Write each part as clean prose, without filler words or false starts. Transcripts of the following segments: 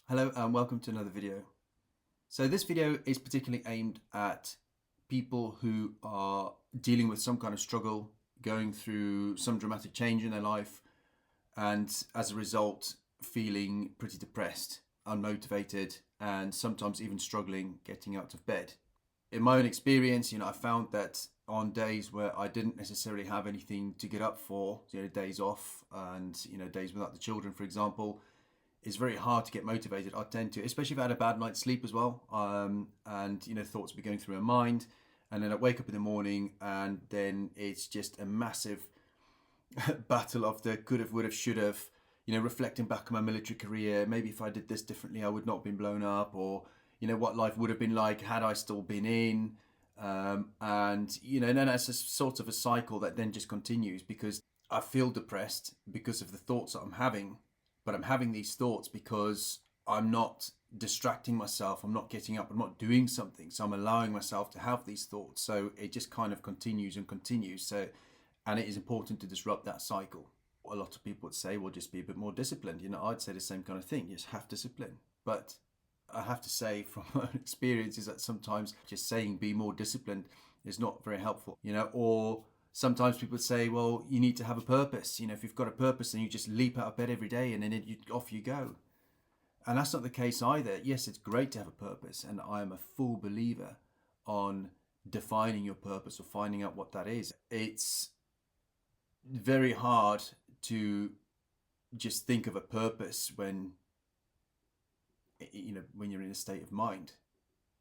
Hello and welcome to another video. So this video is particularly aimed at people who are dealing with some kind of struggle, going through some dramatic change in their life, and as a result feeling pretty depressed, unmotivated, and sometimes even struggling getting out of bed. In my own experience, I found that on days where I didn't necessarily have anything to get up for, days off and, days without the children, for example, it's very hard to get motivated. I tend to, especially if I had a bad night's sleep as well, and thoughts would be going through my mind, and then I wake up in the morning, and then it's just a massive battle of the could have, would have, should have. Reflecting back on my military career, maybe if I did this differently, I would not have been blown up, or what life would have been like had I still been in. And then it's a sort of a cycle that then just continues because I feel depressed because of the thoughts that I'm having. But I'm having these thoughts because I'm not distracting myself. I'm not getting up. I'm not doing something. So I'm allowing myself to have these thoughts. So it just kind of continues and continues. And it is important to disrupt that cycle. A lot of people would say, well, just be a bit more disciplined. I'd say the same kind of thing. You just have discipline. But I have to say from my own experience is that sometimes just saying be more disciplined is not very helpful, or sometimes people say, well, you need to have a purpose. If you've got a purpose, then you just leap out of bed every day and then off you go. And that's not the case either. Yes, it's great to have a purpose. And I am a full believer on defining your purpose or finding out what that is. It's very hard to just think of a purpose when you're in a state of mind.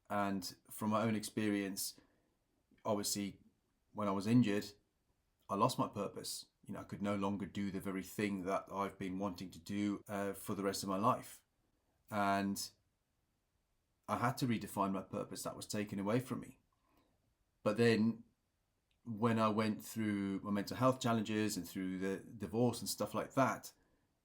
And from my own experience, obviously, when I was injured, I lost my purpose. I could no longer do the very thing that I've been wanting to do for the rest of my life. And I had to redefine my purpose. That was taken away from me. But then when I went through my mental health challenges and through the divorce and stuff like that,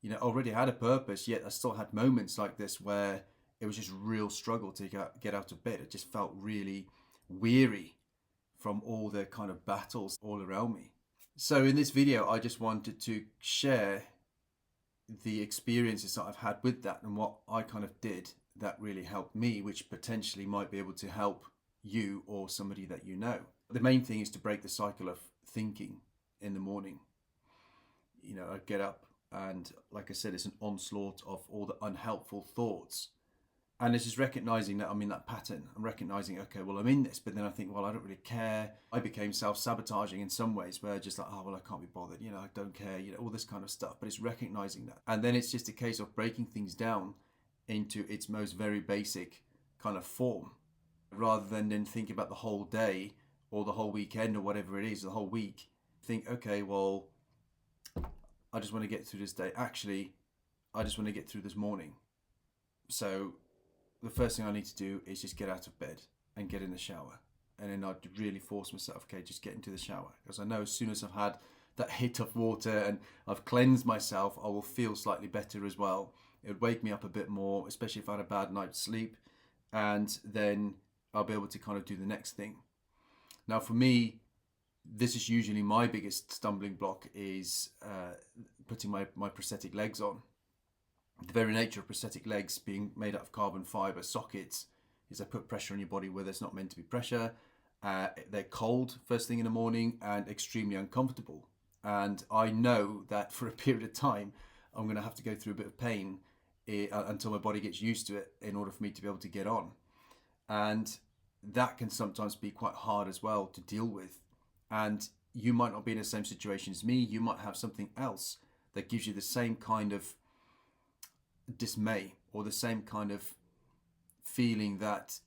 I already had a purpose, yet I still had moments like this where it was just real struggle to get out of bed. It just felt really weary from all the kind of battles all around me. So in this video, I just wanted to share the experiences that I've had with that and what I kind of did that really helped me, which potentially might be able to help you or somebody that you know. The main thing is to break the cycle of thinking in the morning. I get up and, like I said, it's an onslaught of all the unhelpful thoughts. And it's just recognizing that I'm in that pattern. I'm recognizing, okay, well, I'm in this, but then I think, well, I don't really care. I became self-sabotaging in some ways where just like, oh, well, I can't be bothered. I don't care, all this kind of stuff. But it's recognizing that. And then it's just a case of breaking things down into its most very basic kind of form, rather than then think about the whole day or the whole weekend or whatever it is, the whole week. Think, okay, well, I just want to get through this day. Actually, I just want to get through this morning. So the first thing I need to do is just get out of bed and get in the shower. And then I'd really force myself, okay, just get into the shower. Because I know as soon as I've had that hit of water and I've cleansed myself, I will feel slightly better as well. It would wake me up a bit more, especially if I had a bad night's sleep. And then I'll be able to kind of do the next thing. Now for me, this is usually my biggest stumbling block is putting my prosthetic legs on. The very nature of prosthetic legs being made out of carbon fiber sockets is they put pressure on your body where there's not meant to be pressure. They're cold first thing in the morning and extremely uncomfortable. And I know that for a period of time, I'm going to have to go through a bit of pain until my body gets used to it in order for me to be able to get on. And that can sometimes be quite hard as well to deal with. And you might not be in the same situation as me. You might have something else that gives you the same kind of dismay or the same kind of feeling that,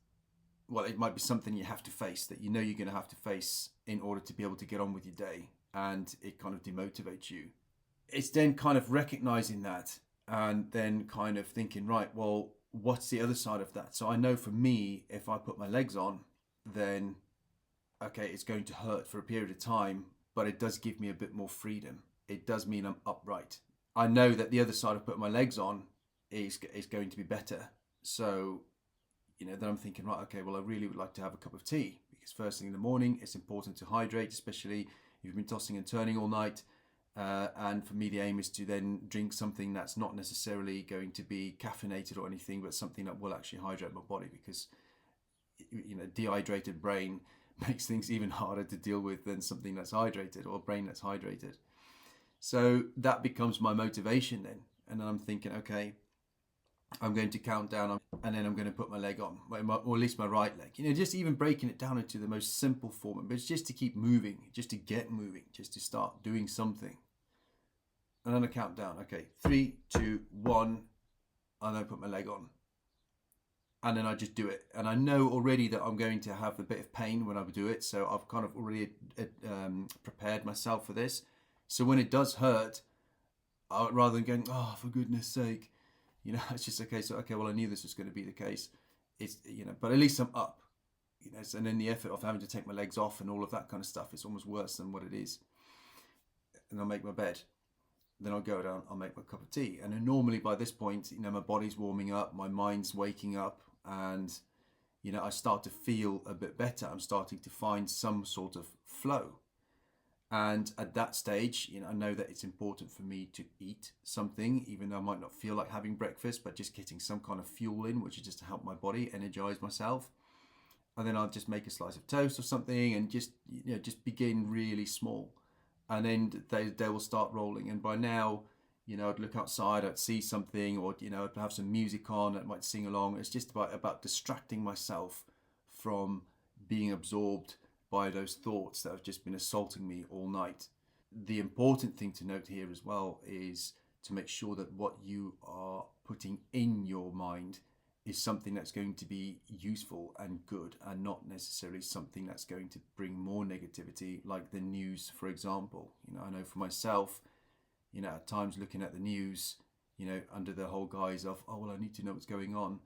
well, it might be something you have to face, that you're going to have to face in order to be able to get on with your day, and it kind of demotivates you. It's then kind of recognizing that and then kind of thinking, right, well, what's the other side of that? So I know for me, if I put my legs on, then okay, it's going to hurt for a period of time, but it does give me a bit more freedom. It does mean I'm upright. I know that the other side of putting my legs on is going to be better. So, then I'm thinking, right, okay, well, I really would like to have a cup of tea because first thing in the morning, it's important to hydrate, especially if you've been tossing and turning all night. And for me, the aim is to then drink something that's not necessarily going to be caffeinated or anything, but something that will actually hydrate my body, because dehydrated brain makes things even harder to deal with than something that's hydrated, or a brain that's hydrated. So that becomes my motivation then. And then I'm thinking, okay, I'm going to count down, and then I'm going to put my leg on, or at least my right leg. Just even breaking it down into the most simple form, but it's just to keep moving, just to get moving, just to start doing something. And then I count down. Okay, 3, 2, 1, and then I put my leg on. And then I just do it. And I know already that I'm going to have a bit of pain when I do it. So I've kind of already prepared myself for this. So when it does hurt, rather than going, oh, for goodness sake, it's just okay. So, okay, well, I knew this was going to be the case. But at least I'm up, and then the effort of having to take my legs off and all of that kind of stuff is almost worse than what it is. And I'll make my bed. Then I'll go down, I'll make my cup of tea. And then normally by this point, my body's warming up, my mind's waking up, and, I start to feel a bit better. I'm starting to find some sort of flow. And at that stage, I know that it's important for me to eat something, even though I might not feel like having breakfast, but just getting some kind of fuel in, which is just to help my body energize myself. And then I'll just make a slice of toast or something, and just begin really small. And then they will start rolling. And by now, I'd look outside, I'd see something, or I'd have some music on, I might sing along. It's just about distracting myself from being absorbed by those thoughts that have just been assaulting me all night. The important thing to note here as well is to make sure that what you are putting in your mind is something that's going to be useful and good, and not necessarily something that's going to bring more negativity, like the news, for example. I know for myself, at times looking at the news, under the whole guise of, oh, well, I need to know what's going on.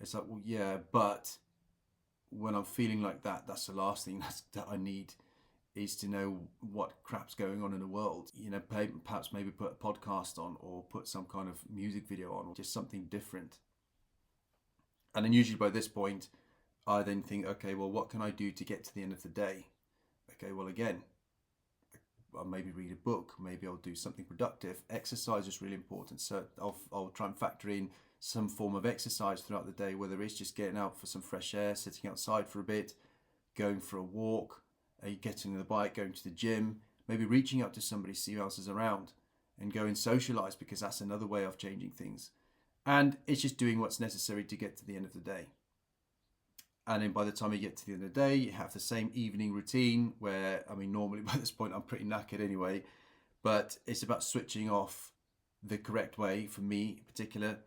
It's like, well, yeah, but when I'm feeling like that, that's the last thing that I need, is to know what crap's going on in the world. Perhaps maybe put a podcast on, or put some kind of music video on, or just something different. And then usually by this point, I then think, okay, well, what can I do to get to the end of the day? Okay, well, again, I'll maybe read a book, maybe I'll do something productive. Exercise is really important. So I'll try and factor in some form of exercise throughout the day, whether it's just getting out for some fresh air, sitting outside for a bit, going for a walk, getting on the bike, going to the gym, maybe reaching out to somebody, see who else is around, and go and socialize, because that's another way of changing things. And it's just doing what's necessary to get to the end of the day. And then by the time you get to the end of the day, you have the same evening routine where, normally by this point I'm pretty knackered anyway, but it's about switching off the correct way. For me in particular,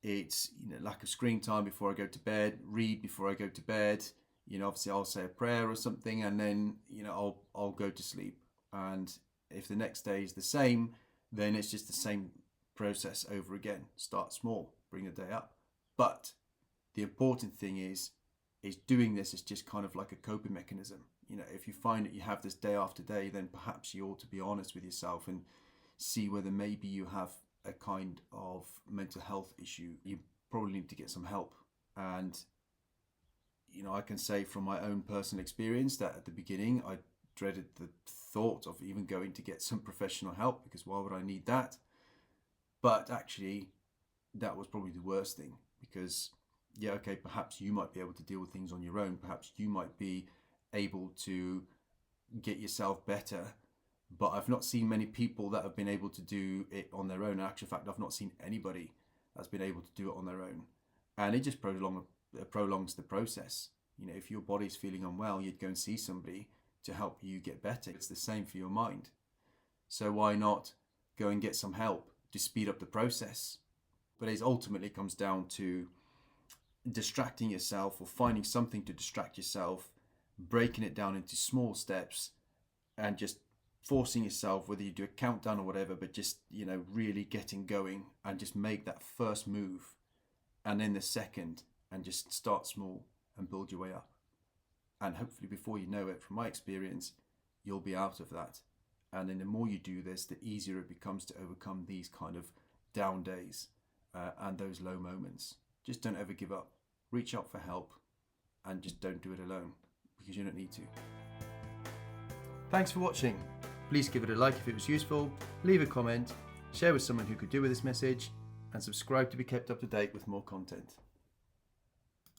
it's lack of screen time before I go to bed, read before I go to bed. Obviously I'll say a prayer or something, and then I'll go to sleep. And if the next day is the same, then it's just the same process over again. Start small, bring the day up. But the important thing is doing this is just kind of like a coping mechanism. If you find that you have this day after day, then perhaps you ought to be honest with yourself and see whether maybe you have a kind of mental health issue. You probably need to get some help. And I can say from my own personal experience that at the beginning I dreaded the thought of even going to get some professional help, because why would I need that? But actually, that was probably the worst thing, because, yeah, okay, perhaps you might be able to deal with things on your own. Perhaps you might be able to get yourself better. But I've not seen many people that have been able to do it on their own. In actual fact, I've not seen anybody that's been able to do it on their own. And it just prolongs the process. If your body's feeling unwell, you'd go and see somebody to help you get better. It's the same for your mind. So why not go and get some help to speed up the process? But it ultimately comes down to distracting yourself, or finding something to distract yourself, breaking it down into small steps, and just forcing yourself, whether you do a countdown or whatever, but just, really getting going, and just make that first move, and then the second, and just start small and build your way up. And hopefully before you know it, from my experience, you'll be out of that. And then the more you do this, the easier it becomes to overcome these kind of down days and those low moments. Just don't ever give up. Reach out for help, and just don't do it alone, because you don't need to. Thanks for watching. Please give it a like if it was useful, leave a comment, share with someone who could do with this message, and subscribe to be kept up to date with more content.